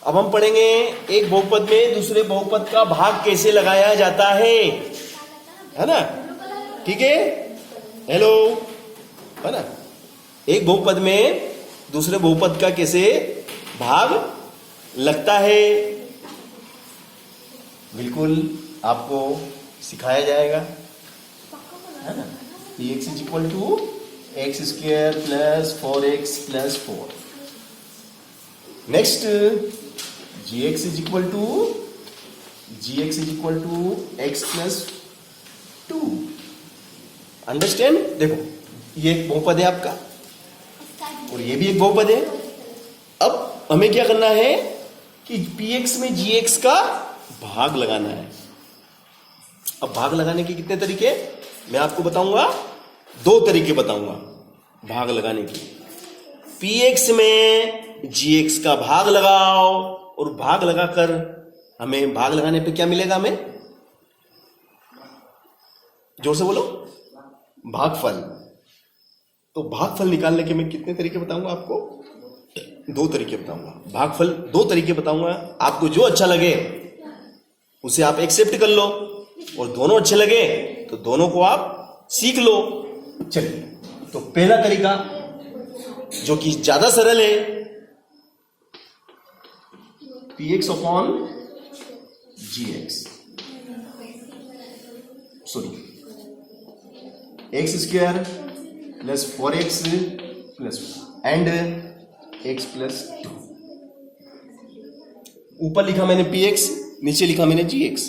अब हम पढ़ेंगे एक बहुपद में दूसरे बहुपद का भाग कैसे लगाया जाता है ना? ठीक है, हेलो, है ना? एक बहुपद में दूसरे बहुपद का कैसे भाग लगता है, बिल्कुल आपको सिखाया जाएगा, है ना? px is equal to x square plus 4x plus 4. Next gx is equal to x plus 2. Understand? देखो ये एक बहुपद है आपका और ये भी एक बहुपद है. अब हमें क्या करना है कि px में gx का भाग लगाना है. अब भाग लगाने के कितने तरीके मैं आपको बताऊंगा, 2 तरीके बताऊंगा भाग लगाने के. px में gx का भाग लगाओ और भाग लगाकर हमें भाग लगाने पे क्या मिलेगा, हमें जोर से बोलो, भागफल. तो भागफल निकालने के मैं कितने तरीके बताऊंगा आपको, 2 तरीके बताऊंगा. भागफल 2 तरीके बताऊंगा, आपको जो अच्छा लगे उसे आप एक्सेप्ट कर लो और दोनों अच्छे लगे तो दोनों को आप सीख लो. चलिए, तो पहला तरीका जो कि ज्यादा सरल है, px upon gx, sorry x square plus 4x plus and x plus 2. ऊपर लिखा मैंने px, नीचे लिखा मैंने gx.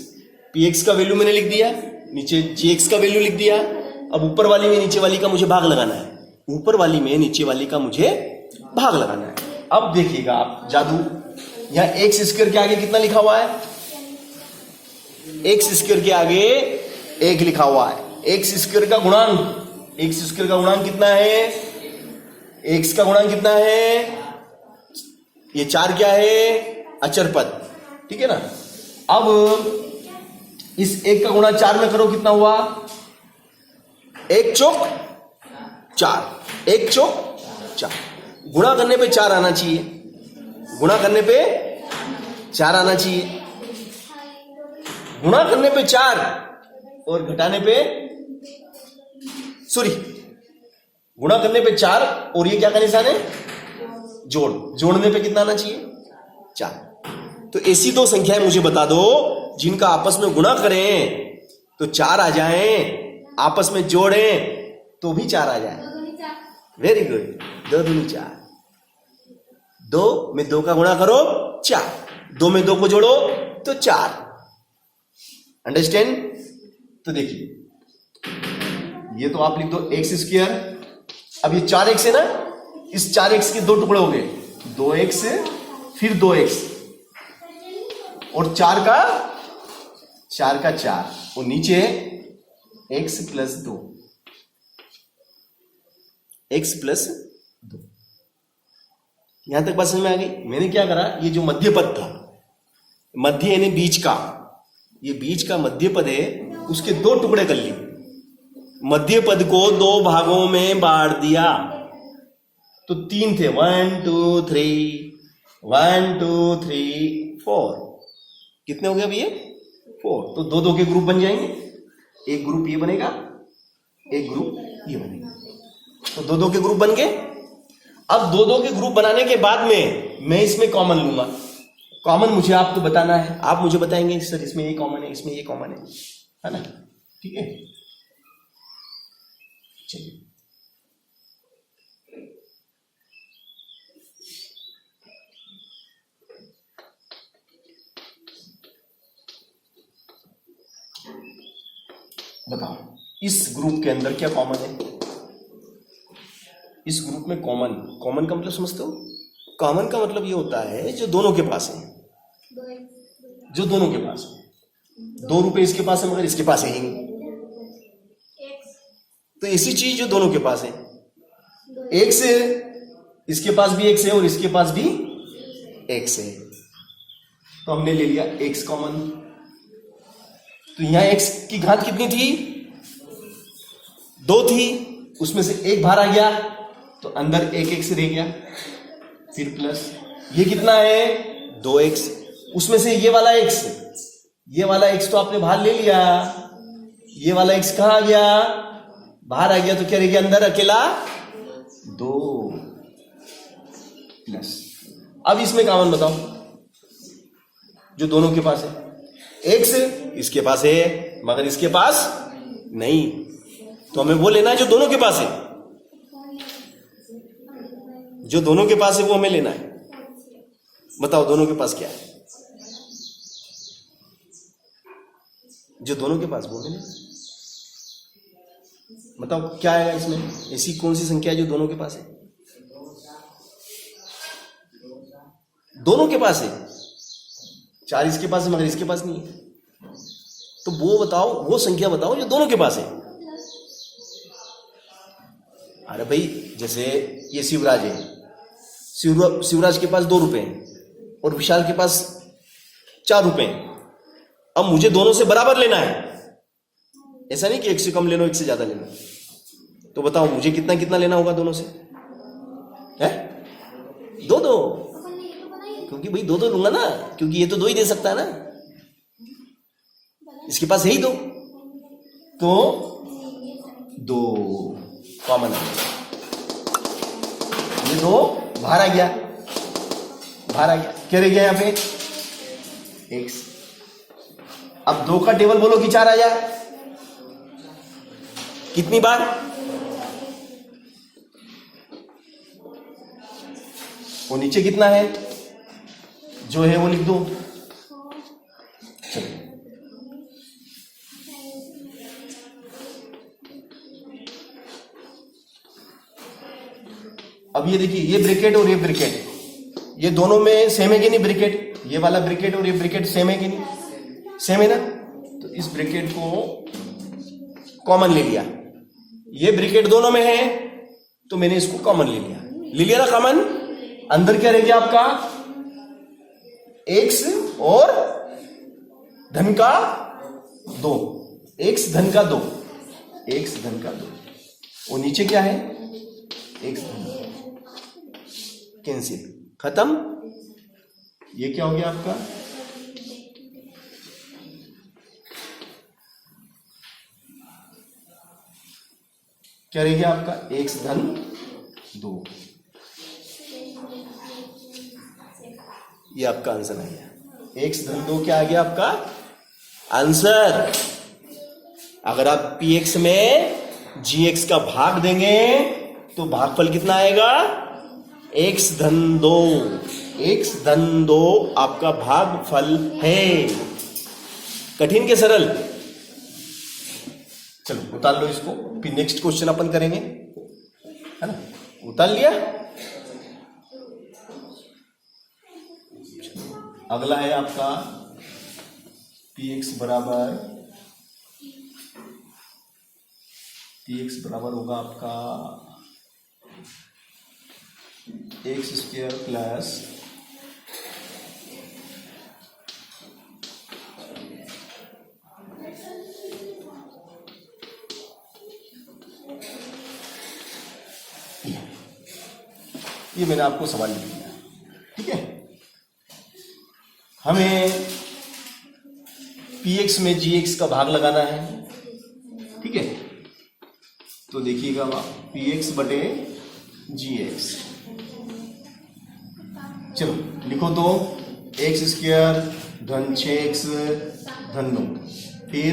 px का वैल्यू मैंने लिख दिया, नीचे gx का वैल्यू लिख दिया. अब ऊपर वाली में नीचे वाली का मुझे भाग लगाना है, ऊपर वाली में नीचे वाली का मुझे भाग लगाना है. अब देखिएगा आप जादू, यहां एक्स स्क्वायर के आगे कितना लिखा हुआ है, एक्स स्क्वायर के आगे 1 लिखा हुआ है. एक्स स्क्वायर का गुणांक, एक्स स्क्वायर का गुणांक कितना है, एक्स का गुणांक कितना है, ये 4 क्या है, अचर पद, ठीक है ना. अब इस 1 का गुणा 4 में करो, कितना हुआ, 1 चौक 4, 1 चौक 4. गुणा करने पे 4 आना चाहिए, गुणा करने पे 4 आना चाहिए. गुणा करने पे 4 और घटाने पे, सॉरी, गुणा करने पे 4 और ये क्या का निशान है, जोड़ने पे कितना आना चाहिए, 4. तो ऐसी 2 संख्याएं मुझे बता दो जिनका आपस में गुणा करें तो 4 आ जाएं, आपस में जोड़ें तो भी 4 आ जाए. वेरी गुड, 2 दूनी 4. 2 में 2 का गुणा करो 4, 2 में 2 को जोड़ो तो 4. अंडरस्टैंड? तो देखिए, ये तो आप लिख दो एक्स स्क्वायर. अब ये 4x है ना, इस 4x के 2 टुकड़े हो गए, 2x फिर 2x और 4 का 4 और नीचे x प्लस 2, x प्लस 2. यहां तक बात समझ में आ गई? मैंने क्या करा, ये जो मध्य पद था, मध्य यानी बीच का, ये बीच का मध्य पद है, उसके 2 टुकड़े कर लिए, मध्य पद को 2 भागों में बांट दिया. तो 3 थे, 1 2 3, 1 2 3 4. कितने हो गए अभी ये, 4. तो 2 के ग्रुप बन जाएंगे, एक ग्रुप ये बनेगा, एक ग्रुप ये बनेगा. तो 2 के ग्रुप बन गए. अब 2 के ग्रुप बनाने के बाद में मैं इसमें कॉमन लूंगा. कॉमन मुझे आपको बताना है, आप मुझे बताएंगे सर इसमें ये कॉमन है, इसमें ये कॉमन है ना? ठीक है, चलिए. बताओ इस ग्रुप के अंदर क्या कॉमन है, इस ग्रुप में कॉमन का मतलब समझते हो? कॉमन का मतलब ये होता है जो दोनों के पास है, जो दोनों के पास है. 2 रुपए इसके पास है मगर इसके पास है ही नहीं, तो ऐसी चीज जो दोनों के पास है. x है, इसके पास भी x है और इसके पास भी x है, तो हमने ले लिया x कॉमन. तो यहां x की घात कितनी थी, 2 थी, उसमें से 1 बाहर आ गया तो अंदर एक x रह गया, फिर प्लस ये कितना है 2x, उसमें से ये वाला x तो आपने बाहर ले लिया, ये वाला x कहां आ गया, बाहर आ गया, तो क्या रह गया अंदर अकेला 2 प्लस। अब इसमें कॉमन बताओ जो दोनों के पास है। x इसके पास है मगर इसके पास नहीं, तो हमें वो लेना है जो दोनों के पास है, जो दोनों के पास है वो हमें लेना है। बताओ दोनों के पास क्या है, जो दोनों के पास वो मिले। बताओ क्या आएगा इसमें, ऐसी कौन सी संख्या है जो दोनों के पास है, दोनों के पास है, 4 इसके पास है मगर इसके पास नहीं है, तो वो बताओ, वो संख्या बताओ जो दोनों के पास है। अरे भाई जैसे ये शिवराज है, शिवराज के पास 2 रुपए हैं और विशाल के पास 4 रुपए हैं। अब मुझे दोनों से बराबर लेना है, ऐसा नहीं कि एक से कम ले लो एक से ज्यादा ले लो। तो बताओ मुझे कितना कितना लेना होगा दोनों से, है 2-2, क्योंकि भाई 2-2 लूंगा ना, क्योंकि ये तो 2 ही दे सकता है ना, इसके पास है ही 2, तो 2 कॉमन आ गया, ये 2 बाहर आ गया, क्या रह गया यहां पे x। अब 2 का टेबल बोलो कि 4 आ जाए, कितनी बार, वो नीचे कितना है जो है वो लिख दो। चलो अब ये देखिए, ये ब्रैकेट और ये ब्रैकेट, ये दोनों में सेम है कि नहीं ब्रैकेट, ये वाला ब्रैकेट और ये ब्रैकेट सेम है कि नहीं, सेम है ना, तो इस ब्रैकेट को कॉमन ले लिया, ये ब्रैकेट दोनों में है तो मैंने इसको कॉमन ले लिया ना कॉमन। अंदर क्या रह गया आपका x और धन का 2, x धन का 2, और नीचे क्या है x धन, कैंसिल, खत्म। ये क्या हो गया आपका, क्या रह गया आपका x धन 2, ये आपका आंसर आ गया, x धन 2 क्या आ गया आपका आंसर। अगर आप px में gx का भाग देंगे तो भागफल कितना आएगा, x धन 2 आपका भागफल है। कठिन के सरल, चलो उतार लो इसको, फिर नेक्स्ट क्वेश्चन अपन करेंगे, है ना, उतार लिया। अगला है आपका px बराबर होगा आपका x² प्लस ये मैंने आपको सवाल लिख दिया, ठीक है। हमें px में gx का भाग लगाना है, ठीक है, तो देखिएगा px बटे gx, चलो लिखो तो x² धन 6x धन 9, फिर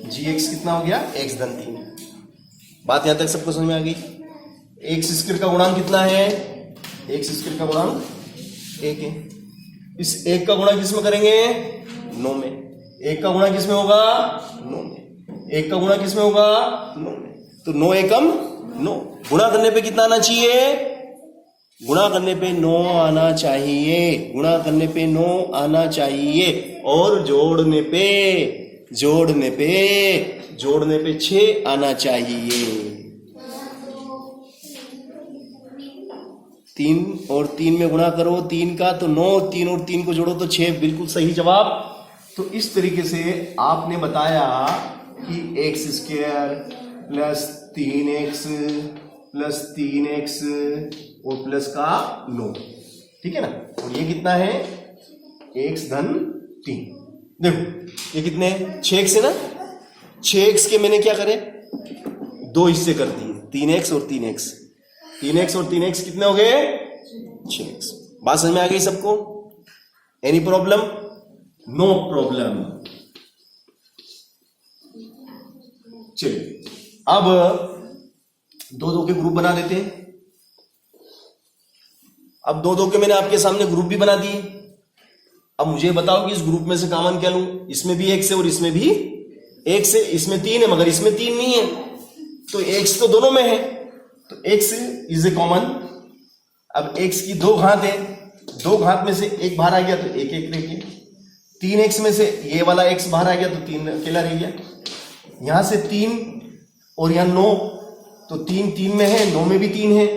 gx कितना हो गया x धन 3। बात यहां तक सबको समझ में आ गई। x² का गुणांक कितना है, x² का गुणांक 1 है, इस 1 का गुणा किस में करेंगे 9 में, 1 का गुणा किस में होगा 9 में, 1 का गुणा किस में होगा 9 में, तो 9 एकम 9, गुणा करने पे कितना आना चाहिए, गुणा करने पे 9 आना चाहिए, गुणा करने पे 9 आना चाहिए, और जोड़ने पे 6 आना चाहिए। 3 और 3 में गुणा करो 3 का तो 9, 3 और 3 को जोड़ो तो 6, बिल्कुल सही जवाब। तो इस तरीके से आपने बताया कि x² plus 3x plus 3x और प्लस का 9, ठीक है ना। और ये कितना है, x धन 3। देखो ये कितने हैं, 6x है ना। 6x के मैंने क्या करे, 2 हिस्से कर दिए, 3x और 3x। 3x और 3x कितने हो गए, 6x। बात समझ में आ गई सबको? Any problem? No problem. चलिए अब 2-2 के ग्रुप बना देते हैं। अब 2-2 के मैंने आपके सामने ग्रुप भी बना दिए। अब मुझे बताओ कि इस ग्रुप में से कॉमन क्या लूं। इसमें भी x है और इसमें भी x है। इसमें 3 है मगर इसमें 3 नहीं है, तो x तो दोनों में है, तो x इज ए कॉमन। अब x की 2 घात है, 2 घात में से एक बाहर आ गया तो 1-1 रह गया। 3x में से ये वाला x बाहर आ गया तो 3 अकेला रह गया। यहां से 3 और यहां 9, तो 3 3 में है, 9 में भी 3 है।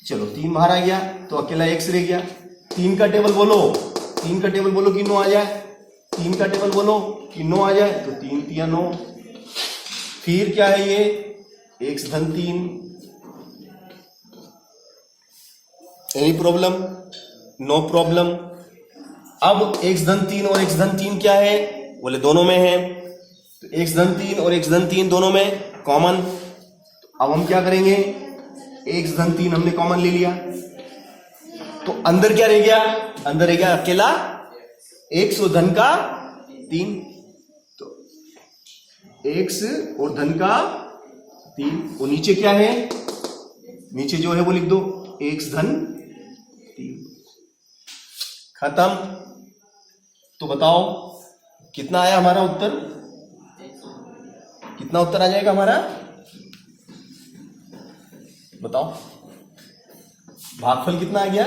चलो 3 बाहर आ गया तो अकेला x रह गया। 3 का टेबल बोलो, 3 का टेबल बोलो कि 9 आ जाए। 3 का टेबल बोलो कि 9 आ जाए, तो 3 3 9। फिर क्या है ये, x धन 3। Any problem? No problem. अब x धन 3 और x धन 3 क्या है, बोले दोनों में है, तो x धन 3 और x धन 3 दोनों में कॉमन। अब हम क्या करेंगे, x धन 3 हमने कॉमन ले लिया, तो अंदर क्या रह गया, अंदर रह गया अकेला x और धन का 3। तो x और धन का 3, और नीचे क्या है, नीचे जो है वो लिख दो x धन 3। खत्म। तो बताओ कितना आया हमारा उत्तर, कितना उत्तर आ जाएगा हमारा, बताओ। भागफल कितना आ गया,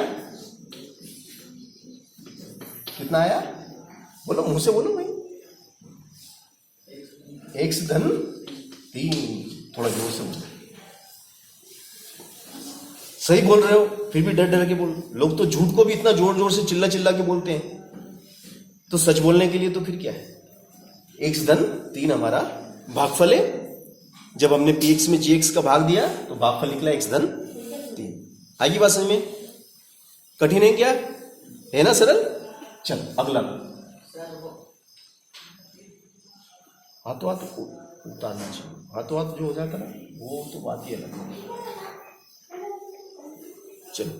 कितना आया, बोलो मुंह से बोलो भाई। x धन 3। थोड़ा जोर से बोलो। सही बोल रहे हो, फिर भी डर डर के बोल। लोग तो झूठ को भी इतना जोर जोर से चिल्ला चिल्ला के बोलते हैं, तो सच बोलने के लिए तो फिर क्या है, x धन 3 हमारा भागफल है। जब हमने px में gx का भाग दिया तो भागफल निकला x धन 3। आगे बात समझ में? कठिन है क्या, है ना सरल? चल अगला। हाथों हाथ उतारना चाहिए, हाथों हाथ जो हो जाता ना वो तो बात ही अलग है। चलो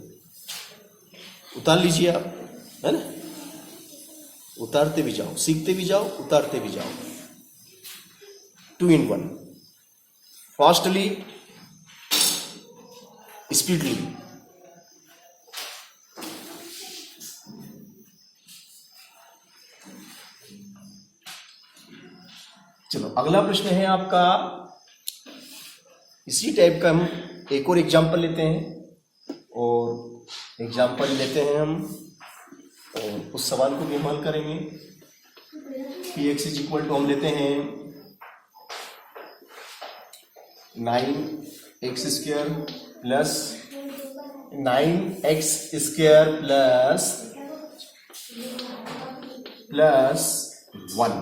उतार लीजिए आप, है ना। उतारते भी जाओ, सीखते भी जाओ, उतारते भी जाओ। 2 in 1, फास्टली, स्पीडली। चलो अगला प्रश्न है आपका, इसी टाइप का हम एक और एग्जाम्पल लेते हैं, और एग्जाम्पल लेते हैं हम और उस सवाल को भी हल करेंगे। px इज इक्वल टू हम लेते हैं 9x square plus 9x square plus 1।